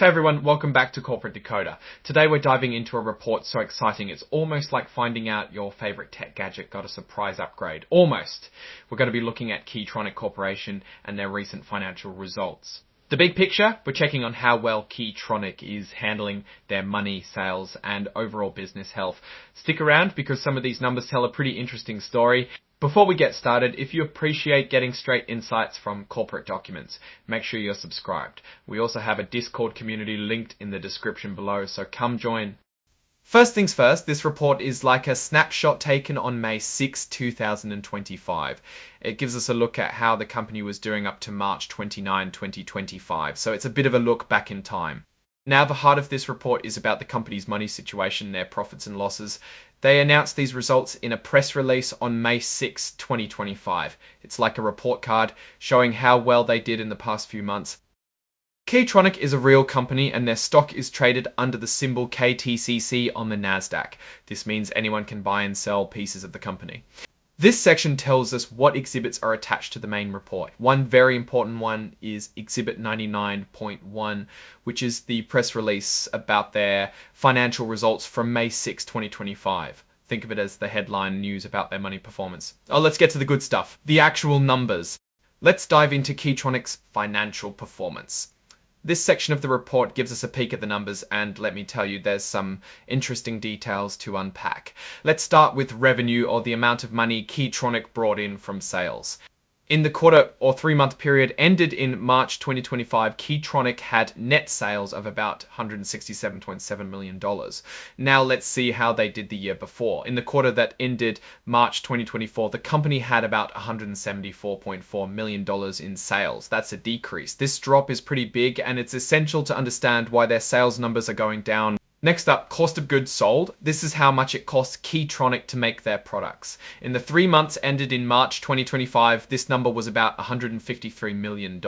Hey everyone, welcome back to Corporate Decoder. Today we're diving into a report so exciting it's almost like finding out your favorite tech gadget got a surprise upgrade. Almost. We're going to be looking at Tronic Corporation and their recent financial results. The big picture, we're checking on how well Tronic is handling their money, sales, and overall business health. Stick around because some of these numbers tell a pretty interesting story. Before we get started, if you appreciate getting straight insights from corporate documents, make sure you're subscribed. We also have a Discord community linked in the description below, so come join. First things first, this report is like a snapshot taken on May 6, 2025. It gives us a look at how the company was doing up to March 29, 2025, so it's a bit of a look back in time. Now, the heart of this report is about the company's money situation, their profits and losses. They announced these results in a press release on May 6, 2025. It's like a report card showing how well they did in the past few months. Tronic is a real company and their stock is traded under the symbol KTCC on the NASDAQ. This means anyone can buy and sell pieces of the company. This section tells us what exhibits are attached to the main report. One very important one is Exhibit 99.1, which is the press release about their financial results from May 6, 2025. Think of it as the headline news about their money performance. Oh, let's get to the good stuff. The actual numbers. Let's dive into Tronic's financial performance. This section of the report gives us a peek at the numbers, and let me tell you, there's some interesting details to unpack. Let's start with revenue, or the amount of money Tronic brought in from sales. In the quarter or 3-month period ended in March 2025, Tronic had net sales of about $167.7 million. Now let's see how they did the year before. In the quarter that ended March 2024, the company had about $174.4 million in sales. That's a decrease. This drop is pretty big, and it's essential to understand why their sales numbers are going down. Next up, cost of goods sold. This is how much it costs Tronic to make their products. In the 3 months ended in March 2025, this number was about $153 million.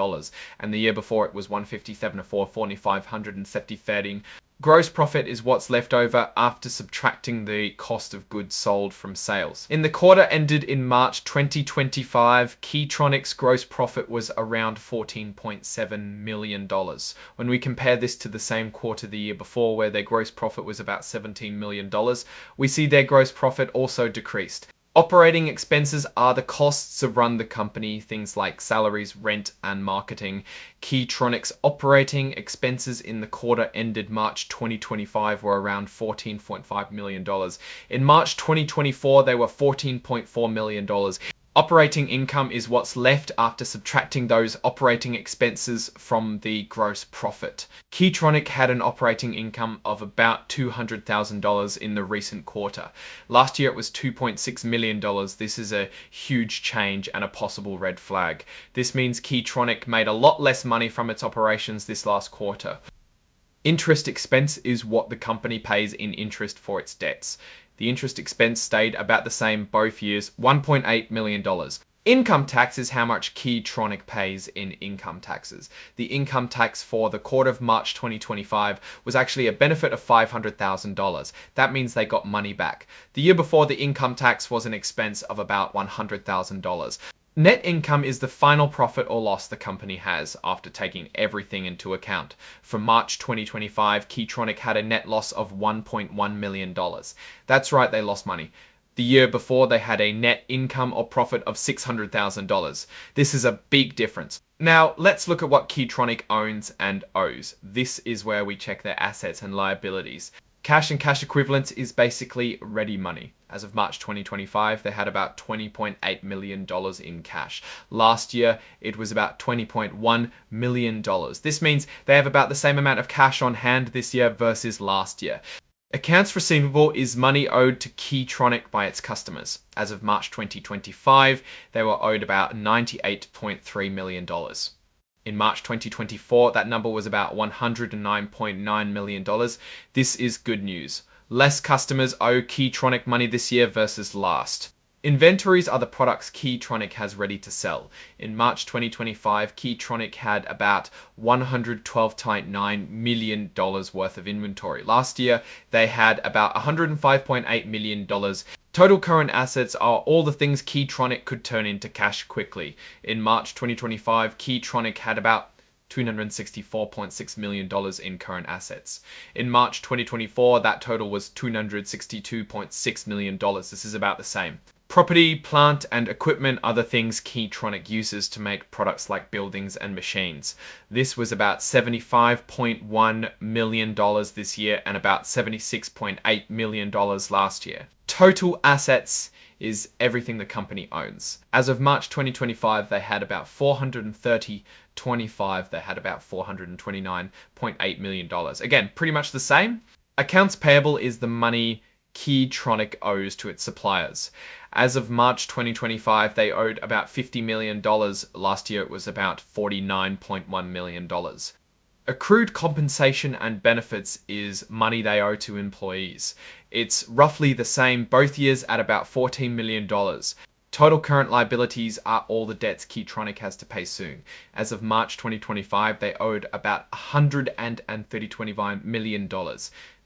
And the year before it was $157.455. Gross profit is what's left over after subtracting the cost of goods sold from sales. In the quarter ended in March 2025, Tronic's gross profit was around $14.7 million. When we compare this to the same quarter the year before, where their gross profit was about $17 million, we see their gross profit also decreased. Operating expenses are the costs to run the company, things like salaries, rent, and marketing. Tronic's operating expenses in the quarter ended March 2025 were around $14.5 million. In March 2024, they were $14.4 million. Operating income is what's left after subtracting those operating expenses from the gross profit. Tronic had an operating income of about $200,000 in the recent quarter. Last year it was $2.6 million. This is a huge change and a possible red flag. This means Tronic made a lot less money from its operations this last quarter. Interest expense is what the company pays in interest for its debts. The interest expense stayed about the same both years, $1.8 million. Income tax is how much Tronic pays in income taxes. The income tax for the quarter of March 2025 was actually a benefit of $500,000. That means they got money back. The year before, the income tax was an expense of about $100,000. Net income is the final profit or loss the company has after taking everything into account. For March 2025, Tronic had a net loss of $1.1 million. That's right, they lost money. The year before, they had a net income or profit of $600,000. This is a big difference. Now, let's look at what Tronic owns and owes. This is where we check their assets and liabilities. Cash and cash equivalents is basically ready money. As of March 2025, they had about $20.8 million in cash. Last year, it was about $20.1 million. This means they have about the same amount of cash on hand this year versus last year. Accounts receivable is money owed to Tronic by its customers. As of March 2025, they were owed about $98.3 million. In March 2024, that number was about $109.9 million. This is good news. Less customers owe Tronic money this year versus last. Inventories are the products Tronic has ready to sell. In March 2025, Tronic had about $112.9 million worth of inventory. Last year, they had about $105.8 million. Total current assets are all the things Tronic could turn into cash quickly. In March 2025, Tronic had about $264.6 million in current assets. In March 2024, that total was $262.6 million. This is about the same. Property, plant, and equipment are the things Tronic uses to make products like buildings and machines. This was about $75.1 million this year and about $76.8 million last year. Total assets is everything the company owns. As of March 2025, they had about $429.8 million. Again, pretty much the same. Accounts payable is the money Tronic owes to its suppliers. As of March 2025, they owed about $50 million. Last year, it was about $49.1 million. Accrued compensation and benefits is money they owe to employees. It's roughly the same both years at about $14 million. Total current liabilities are all the debts Tronic has to pay soon. As of March 2025, they owed about $129 million.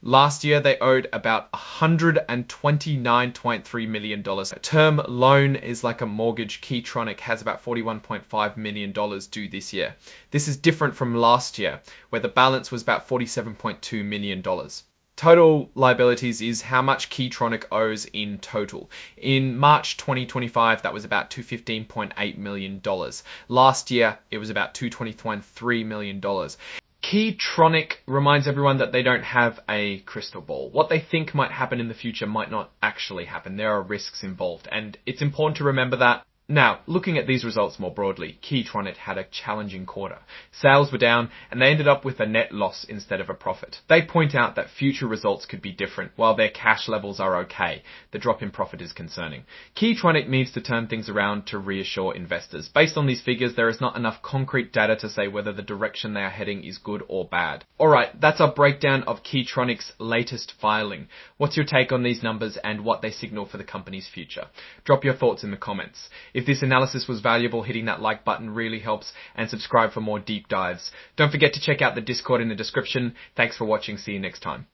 Last year, they owed about $129.3 million. A term loan is like a mortgage. Tronic has about $41.5 million due this year. This is different from last year, where the balance was about $47.2 million. Total liabilities is how much Tronic owes in total. In March 2025, that was about $215.8 million. Last year, it was about $220.3 million. Tronic reminds everyone that they don't have a crystal ball. What they think might happen in the future might not actually happen. There are risks involved, and it's important to remember that. Now, looking at these results more broadly, Tronic had a challenging quarter. Sales were down, and they ended up with a net loss instead of a profit. They point out that future results could be different, while their cash levels are okay. The drop in profit is concerning. Tronic needs to turn things around to reassure investors. Based on these figures, there is not enough concrete data to say whether the direction they are heading is good or bad. Alright, that's our breakdown of Tronic's latest filing. What's your take on these numbers and what they signal for the company's future? Drop your thoughts in the comments. If this analysis was valuable, hitting that like button really helps, and subscribe for more deep dives. Don't forget to check out the Discord in the description. Thanks for watching. See you next time.